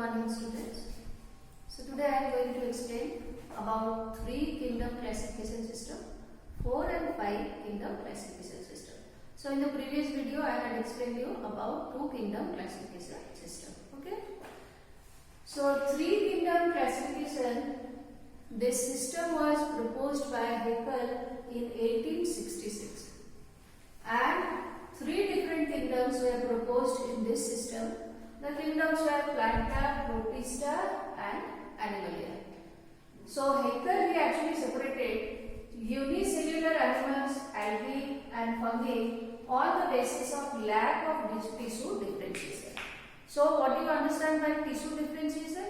morning students. So today I am going to explain about 3 kingdom classification system, 4 and 5 kingdom classification system. So in the previous video I had explained you about 2 kingdom classification system. Okay. So 3 kingdom classification, this system was proposed by Haeckel in 1866 and 3 different kingdoms were proposed in this system. The kingdoms were Planta, Protista and Animalia. So Haeckel he actually separated unicellular animals, algae and fungi on the basis of lack of tissue differentiation. So what do you understand by tissue differentiation?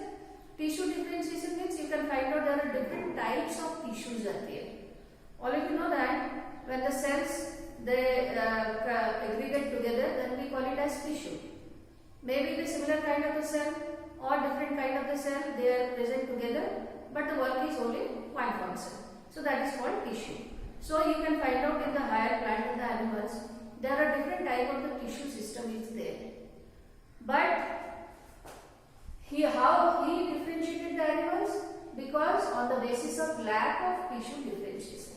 Tissue differentiation means you can find out there are different types of tissues are there. All of you know that when the cells they aggregate together, then we call it as tissue. Maybe the similar kind of the cell or different kind of the cell they are present together, but the work is only one function. So that is called tissue. So you can find out in the higher plant and the animals there are different type of the tissue system is there. But how he differentiated the animals? Because on the basis of lack of tissue differentiation.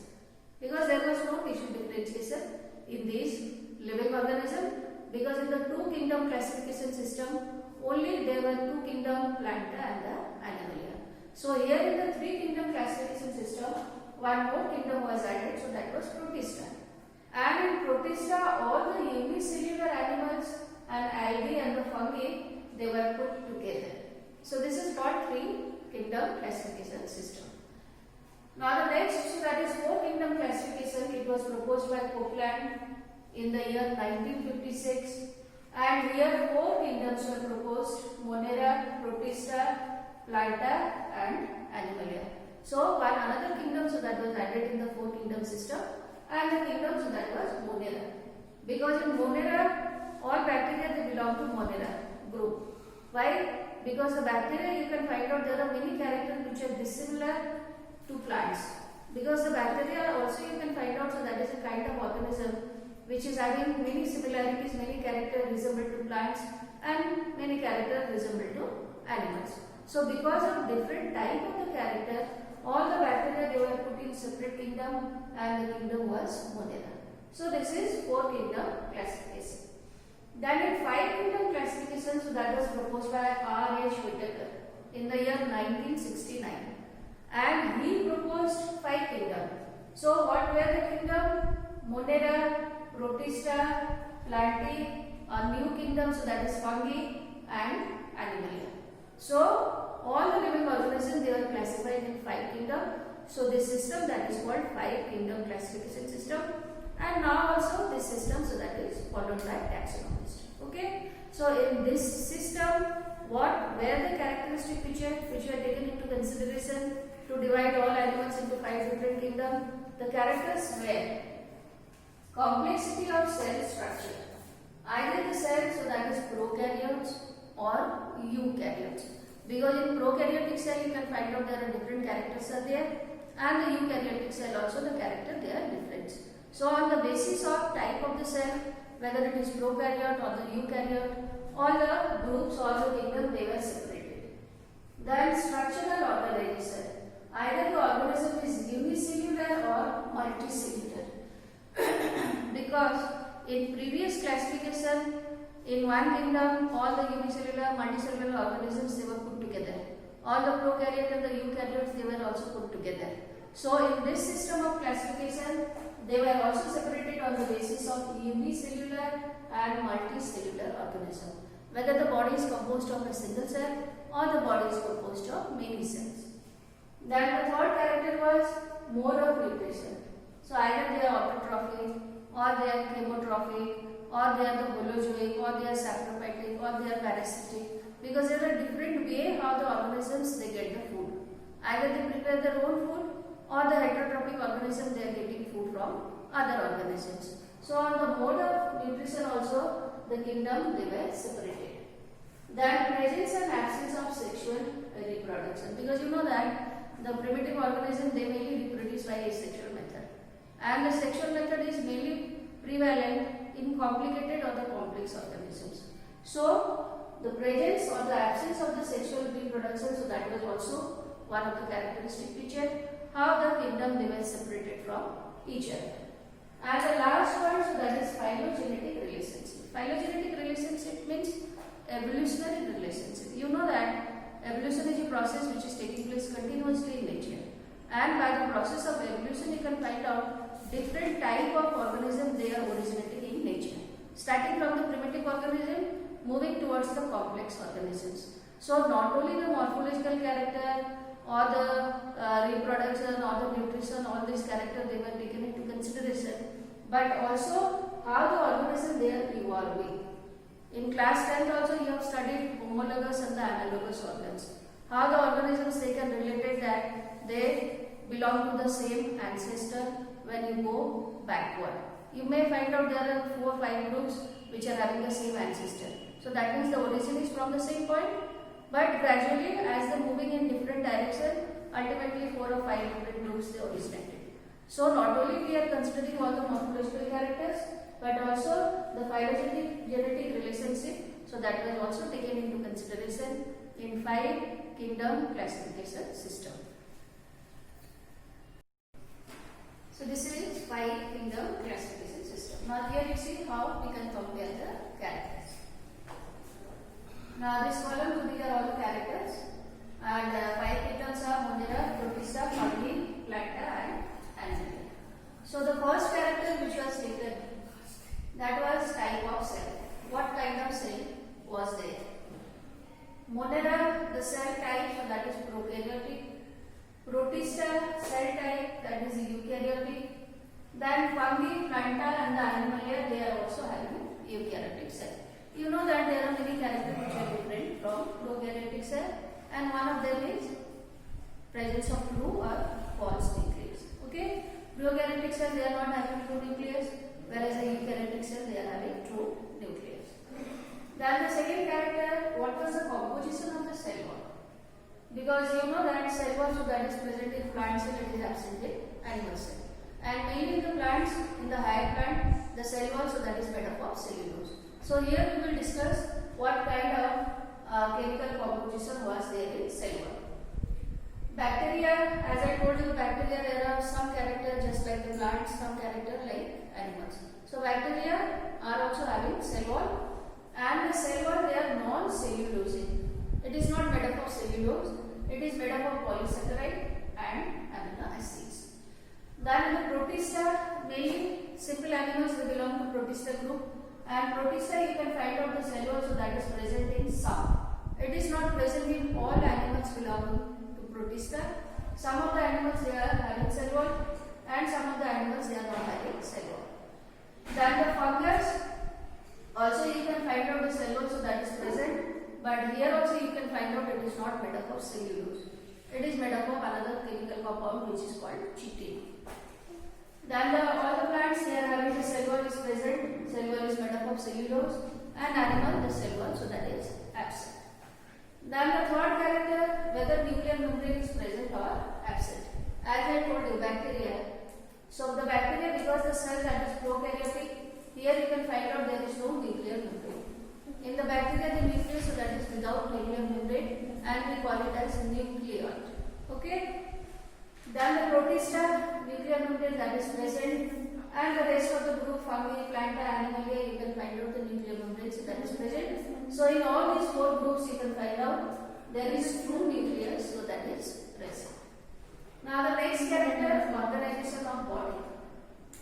Because there was no tissue differentiation in these living organisms. Because in the 2 kingdom classification system, only there were 2 kingdom, Planta and the Animalia. So here in the 3 kingdom classification system, one more kingdom was added, so that was Protista. And in Protista, all the unicellular animals and algae and the fungi, they were put together. So this is called 3 kingdom classification system. Now the next, so that is 4 kingdom classification. It was proposed by Copeland in the year 1956, and here 4 kingdoms were proposed: Monera, Protista, Planta and Animalia. So one another kingdom so that was added in the 4 kingdom system, and the kingdom so that was Monera. Because in Monera, all bacteria they belong to Monera group. Why? Because the bacteria you can find out there are many characters which are dissimilar to plants. Because the bacteria also you can find out, so that is a kind of organism which is having many similarities, many characters resemble to plants and many characters resemble to animals. So because of different type of the character, all the bacteria they were put in separate kingdom and the kingdom was Monera. So this is 4 kingdom classification. Then in 5 kingdom classification, so that was proposed by R. H. Whittaker in the year 1969, and he proposed 5 kingdom. So what were the kingdom? Monera, Protista, Plantae, a new kingdom, so that is fungi and Animalia. So all the living organisms they were classified in 5 kingdom. So this system that is called 5 kingdom classification system, and now also this system so that is followed by taxonomy system. Okay. So in this system, what were the characteristic which were taken into consideration to divide all animals into 5 different kingdoms? The characters were complexity of cell structure. Either the cell, so that is prokaryotes or eukaryotes. Because in prokaryotic cell you can find out there are different characters are there, and the eukaryotic cell also the character they are different. So on the basis of type of the cell, whether it is prokaryote or the eukaryote, all the groups, all the kingdom they were separated. Then structural organization. Either the organism is unicellular or multicellular. Because in previous classification, in one kingdom, all the unicellular, multicellular organisms they were put together. All the prokaryotes and the eukaryotes they were also put together. So in this system of classification, they were also separated on the basis of unicellular and multicellular organism. Whether the body is composed of a single cell or the body is composed of many cells. Then the third character was mode of nutrition. So either they are autotrophic, or they are chemotrophic, or they are the holozoic, or they are saprophytic, or they are parasitic. Because there are different way how the organisms they get the food. Either they prepare their own food, or the heterotrophic organism they are getting food from other organisms. So on the mode of nutrition also the kingdom they were separated. Then presence and absence of sexual reproduction. Because you know that the primitive organism they mainly reproduce by asexual method, and the sexual method is mainly prevalent in complicated or the complex organisms. So the presence or the absence of the sexual reproduction, so that was also one of the characteristic feature. How the kingdom remains separated from each other. And the last one, so that is phylogenetic relationship. Phylogenetic relationship means evolutionary relationship. You know that evolution is a process which is taking place continuously in nature, and by the process of evolution you can find out different type of organism they are originating in nature, starting from the primitive organism moving towards the complex organisms. So not only the morphological character or the reproduction or the nutrition, all these characters they were taken into consideration, but also how the organism they are evolving. In class 10th also you have studied homologous and the analogous organs. How the organisms they can relate that they belong to the same ancestor when you go backward. You may find out there are 4 or 5 groups which are having the same ancestor. So that means the origin is from the same point, but gradually as they are moving in different direction, ultimately 4 or 5 different groups they originated. So not only we are considering all the morphological characters, but also the phylogenetic relationship, so that was also taken into consideration in 5 kingdom classification system. So this is 5 kingdom classification system. Now here you see how we can compare the characters. Now this column, these are all the characters, and 5 kingdoms are Monera, Protista, Fungi, Planta and Animalia. So the first character which was taken, that was type of cell. What kind of cell was there? Monera, the cell type, so that is prokaryotic. Protista, cell type, that is eukaryotic. Then fungi, planta and the animalia, they are also having eukaryotic cell. You know that there are many characters which are different from prokaryotic cell, and one of them is presence of true or false nucleus. Okay? Prokaryotic cell they are not having true nucleus, whereas the eukaryotic cell they are having true nucleus. Then the second character, what was the composition of the cell wall? Because you know that cell wall, so that is present in plant cell, it is absent in animal cell. And mainly in the plants, in the higher plant, the cell wall, so that is made up of cellulose. So here we will discuss what kind of chemical composition was there in cell wall. Bacteria, as I told you, bacteria there are some character just like the plants, some character like animals. So bacteria are also having cell wall, and the cell wall they are non-cellulosic. It is not made up of cellulose, it is made up of polysaccharide and amino acids. Then in the protista, mainly simple animals they belong to protista group, and protista you can find out the cell wall, so that is present in some. It is not present in all animals belonging to protista. Some of the animals they are having cell wall, and some of the animals they are not having cell wall. Then the fungus, also you can find out the cell wall, so that is present. But here also you can find out it is not made up of cellulose. It is made up of another chemical compound which is called chitin. Then all the plants they are having the cell wall is present. Cell wall is made up of cellulose, and animal the cell wall, so that is absent. Then the third character, whether nuclear membrane is present or absent. As I told you, bacteria. So the bacteria, because the cell that is prokaryotic, here you can find out there is no nuclear membrane. In the bacteria, the nucleus, so that is without nuclear membrane, and we call it as nucleoid. Okay? Then the protista, nuclear membrane that is present, and the rest of the group, fungi, planta, animalia, you can find out the nuclear membrane, so that is present. So in all these 4 groups, you can find out there is true nucleus, so that is present. Now the next character, organization of body.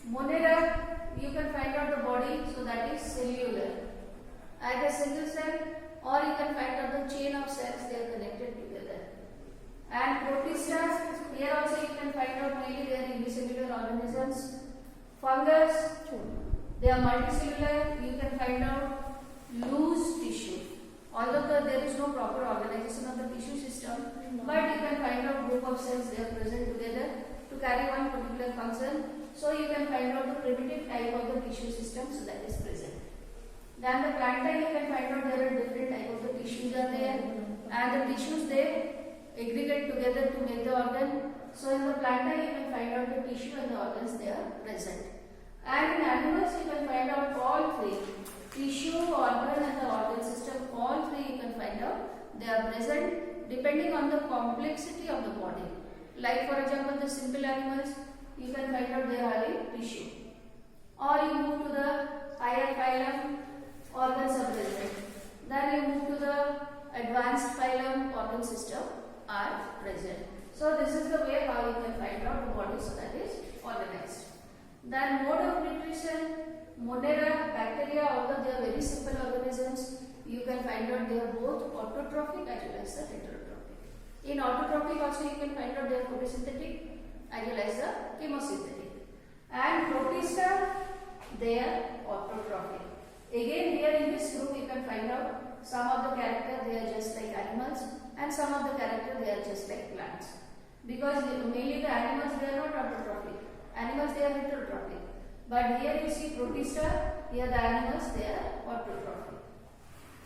Monera, you can find out the body, so that is cellular. Either single cell, or you can find out the chain of cells they are connected together. And protistas, here also you can find out mainly they are unicellular organisms. Fungus, they are multicellular, you can find out loose tissue. Although there is no proper organization of the tissue system, but you can find out group of cells they are present together to carry one particular function. So you can find out the primitive type of the tissue system, so that is present. Then the planta, you can find out there are different type of the tissues are there, and the tissues they aggregate together to make the organ. So in the planta you can find out the tissue and the organs they are present. And in animals you can find out all 3, tissue, organ and the organ system, all 3 you can find out they are present depending on the complexity of the body. Like for example, the simple animals, you can find out they are having tissue. Or you move to the higher phylum, organs are present. Then you move to the advanced phylum, organ system are present. So this is the way how you can find out the body, so that is organized. Then mode of nutrition, Monera, bacteria, although they are very simple organisms, you can find out they are both autotrophic as well as the heterotrophic. In autotrophic also you can find out they are photosynthetic as well as the chemosynthetic. And protista, they are autotrophic. Again here in this group you can find out some of the character they are just like animals and some of the character they are just like plants. Because mainly the animals they are not autotrophic. Animals they are heterotrophic. But here you see protista, here the animals they are autotrophic.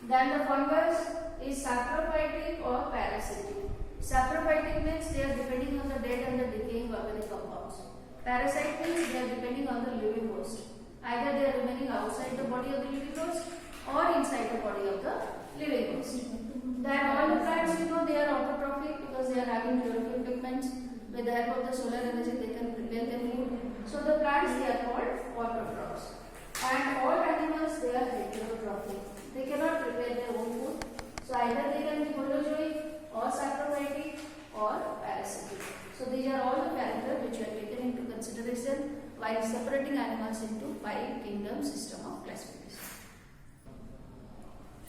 Then the fungus is saprophytic or parasitic. Saprophytic means they are depending on the dead and the decaying organic compounds. Parasite means they are depending on the living host. Either they are remaining outside the body of the living host or inside the body of the living host. Then all the plants, you know, they are autotrophic because they are having chlorophyll pigments. With the help of the solar energy, they can prepare their food. So the plants, they are called autotrophs. And all animals, they are heterotrophic. They cannot prepare their own food. So either they can be holozoic or saprophytic or parasitic. So these are all the factors which are taken into consideration while separating animals into 5 kingdom system of classification.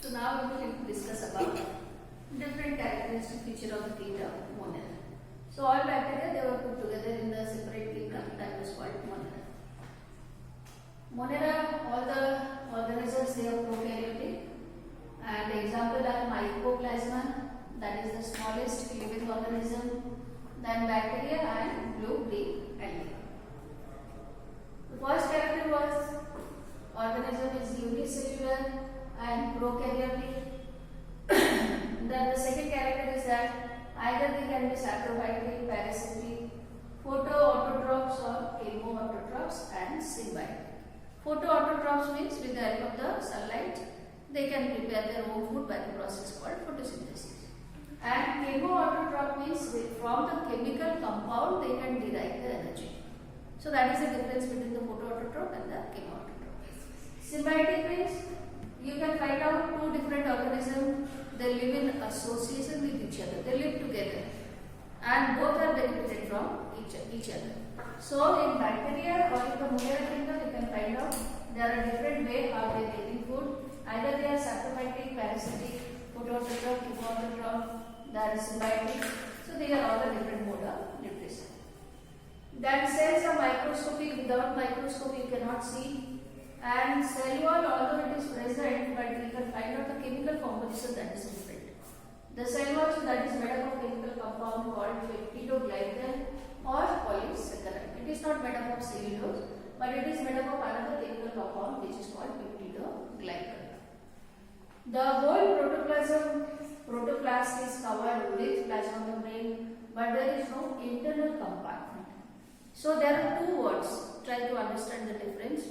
So now we will discuss about different characteristic feature of the kingdom Monera. So all bacteria they were put together in the separate kingdom that was called Monera. Monera, all the organisms they are prokaryotic, and example are Mycoplasma, that is the smallest living organism, then bacteria and blue green algae. The first character was organism is unicellular and prokaryotic. Then the second character is that either they can be saprophytic, parasitic, photoautotrophs or chemoautotrophs and symbiotic. Photoautotrophs means with the help of the sunlight they can prepare their own food by the process called photosynthesis. And chemoautotroph means from the chemical compound they can derive the energy. So that is the difference between the photoautotroph and the chemoautotroph. Symbiotic means you can find out 2 different organisms, they live in association with each other, they live together and both are benefited from each other. So in bacteria or in the Monera kingdom you can find out there are different ways how they are taking food. Either they are saprophytic, parasitic, photoautotroph, chemoautotroph, they are symbiotic. So they are all the different mode of nutrition. Then cells are microscopic, without microscope you cannot see. And cell wall, although it is present, but you can find out the chemical composition that is different. The cell wall, so that is made up of chemical compound called peptidoglycan or polysaccharide. It is not made up of cellulose, but it is made up of another chemical compound which is called peptidoglycan. The whole protoplast is covered with plasma membrane, but there is no internal compartment. So there are 2 words. Try to understand the difference.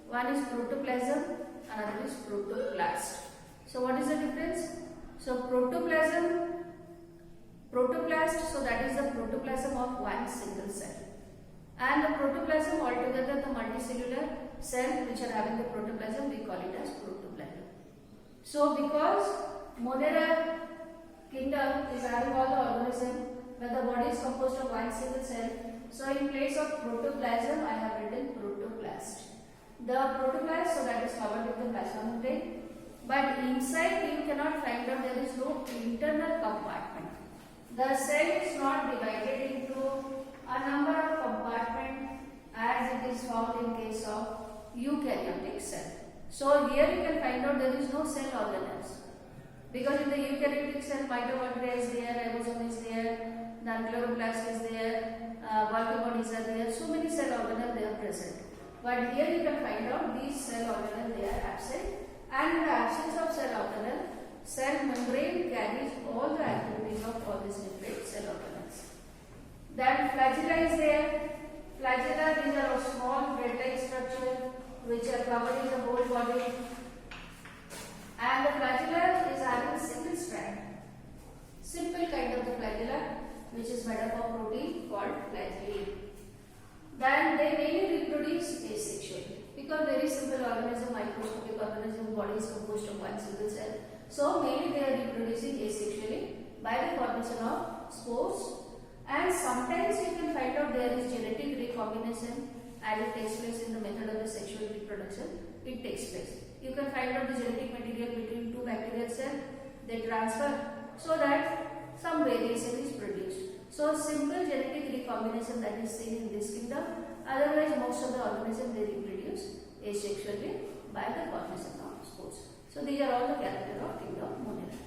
One is protoplasm, another is protoplast. So what is the difference? So protoplast, so that is the protoplasm of one single cell. And the protoplasm altogether, the multicellular cell which are having the protoplasm, we call it as protoplasm. So because Monera kingdom is having all the organisms where the body is composed of one single cell, so in place of protoplasm I have written protoplast. The protoplast, so that is covered with the plasma membrane, but inside you cannot find out, there is no internal compartment. The cell is not divided into a number of compartments as it is found in case of eukaryotic cell. So here you can find out there is no cell organelles, because in the eukaryotic cell mitochondria is there, ribosome is there, then chloroplast is there, Golgi bodies are there, so many cell organelles they are present. But here you can find out these cell organelles they are absent, and in the absence of cell organelle, cell membrane carries all the activities of all these different cell organelles. Then flagella is there. Flagella, these are a small thread-like structure which are covered in the whole body, and the flagella is having single strand. kind of the flagella, which is made up of protein called flagellae. Then they mainly reproduce asexually because very simple organism, microscopic organism, body is composed of one single cell. So mainly they are reproducing asexually by the formation of spores, and sometimes you can find out there is genetic recombination and it takes place in the method of the sexual reproduction. It takes place. You can find out the genetic material between two bacterial cells. They transfer so that some variation is produced. So simple genetic recombination that is seen in this kingdom. Otherwise, most of the organisms they reproduce asexually by the formation of spores. So these are all the characters of kingdom Monera.